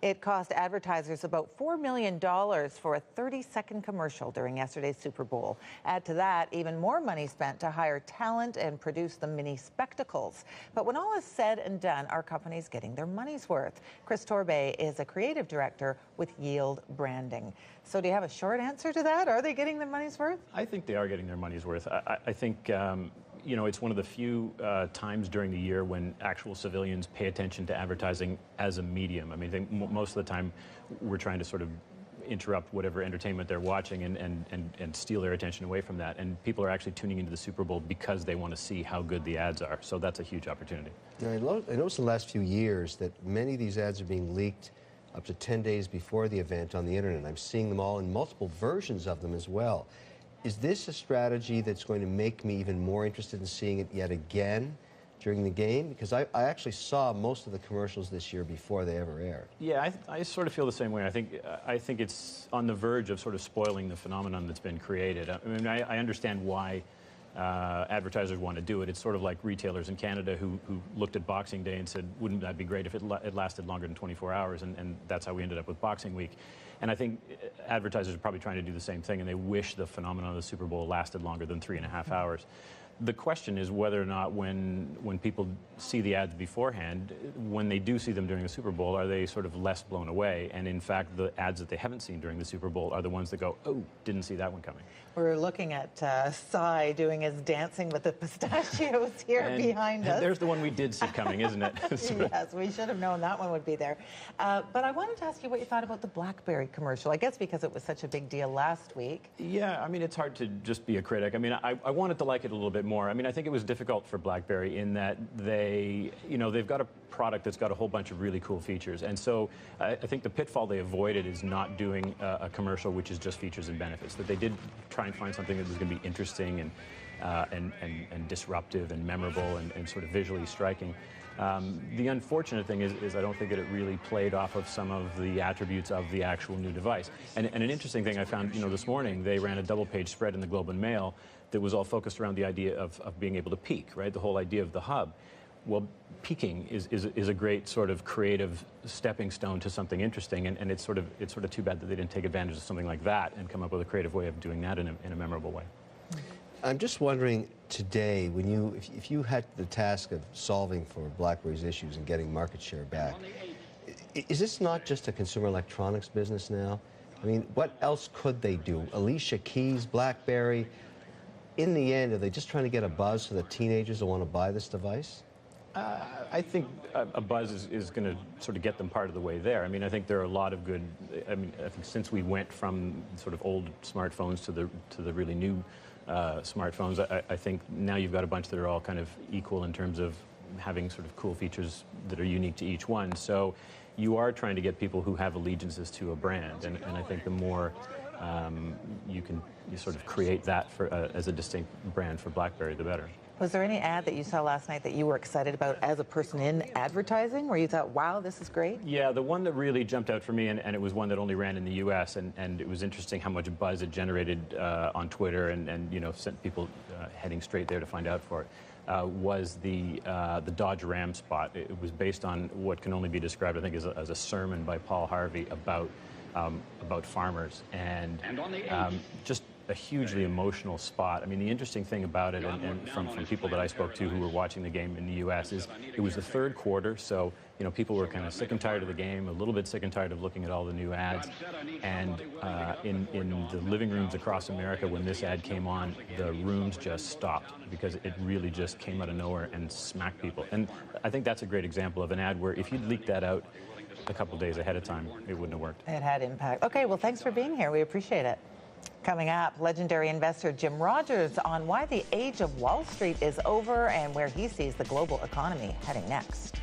It cost advertisers about $4 million for a 30-second commercial during yesterday's Super Bowl. Add to that, even more money spent to hire talent and produce the mini spectacles. But when all is said and done, are companies getting their money's worth? Torbay is a creative director with Yield Branding. So do you have a short answer to that? Are they getting their money's worth? I think they are getting their money's worth. I think, you know, it's one of the few times during the year when actual civilians pay attention to advertising as a medium. I mean, I think most of the time we're trying to sort of interrupt whatever entertainment they're watching and steal their attention away from that. And people are actually tuning into the Super Bowl because they want to see how good the ads are. So that's a huge opportunity. Now, I noticed in the last few years that many of these ads are being leaked up to 10 days before the event on the internet. I'm seeing them all in multiple versions of them as well. Is this a strategy that's going to make me even more interested in seeing it yet again during the game? Because I actually saw most of the commercials this year before they ever aired. Yeah, I sort of feel the same way. I think it's on the verge of sort of spoiling the phenomenon that's been created. I mean, I understand why advertisers want to do it. It's sort of like retailers in Canada who looked at Boxing Day and said, wouldn't that be great if it lasted longer than 24 hours? And that's how we ended up with Boxing Week. And I think advertisers are probably trying to do the same thing, and they wish the phenomenon of the Super Bowl lasted longer than 3.5 hours. The question is whether or not when people see the ads beforehand, when they do see them during the Super Bowl, are they sort of less blown away? And in fact, the ads that they haven't seen during the Super Bowl are the ones that go, oh, didn't see that one coming. We're looking at Cy doing his dancing with the pistachios here behind us. There's the one we did see coming, isn't it? Yes, we should have known that one would be there. But I wanted to ask you what you thought about the BlackBerry commercial. I guess because it was such a big deal last week. Yeah, I mean, it's hard to just be a critic. I mean, I wanted to like it a little bit more. I mean, I think it was difficult for BlackBerry in that they've got a product that's got a whole bunch of really cool features. And so I think the pitfall they avoided is not doing a commercial which is just features and benefits. That they did try and find something that was going to be interesting and disruptive and memorable and sort of visually striking. The unfortunate thing is I don't think that it really played off of some of the attributes of the actual new device. And an interesting thing I found, this morning, they ran a double-page spread in the Globe and Mail that was all focused around the idea of being able to peek, right? The whole idea of the hub. Well, peeking is a great sort of creative stepping stone to something interesting, and it's sort of too bad that they didn't take advantage of something like that and come up with a creative way of doing that in a memorable way. I'm just wondering today, if you had the task of solving for BlackBerry's issues and getting market share back, is this not just a consumer electronics business now? I mean, what else could they do? Alicia Keys, BlackBerry. In the end, are they just trying to get a buzz so that teenagers will want to buy this device? I think a buzz is going to sort of get them part of the way there. I mean, I think there are a lot of good. I mean, I think since we went from sort of old smartphones to the really new smartphones, I think now you've got a bunch that are all kind of equal in terms of having sort of cool features that are unique to each one. So you are trying to get people who have allegiances to a brand, and I think the more you sort of create that as a distinct brand for BlackBerry, the better. Was there any ad that you saw last night that you were excited about as a person in advertising, where you thought, wow, this is great? Yeah, the one that really jumped out for me, and it was one that only ran in the U.S., and it was interesting how much buzz it generated on Twitter and sent people heading straight there to find out for it, was the Dodge Ram spot. It was based on what can only be described, I think, as a sermon by Paul Harvey about farmers, and just a hugely emotional spot. I mean, the interesting thing about it, and from people that I spoke to who were watching the game in the U.S., is it was the third quarter, so people were kind of sick and tired of the game, a little bit sick and tired of looking at all the new ads, and in the living rooms across America, when this ad came on, the rooms just stopped because it really just came out of nowhere and smacked people. And I think that's a great example of an ad where if you'd leaked that out a couple days ahead of time, it wouldn't have worked. It had impact. Okay, well, thanks for being here. We appreciate it. Coming up, legendary investor Jim Rogers on why the age of Wall Street is over and where he sees the global economy heading next.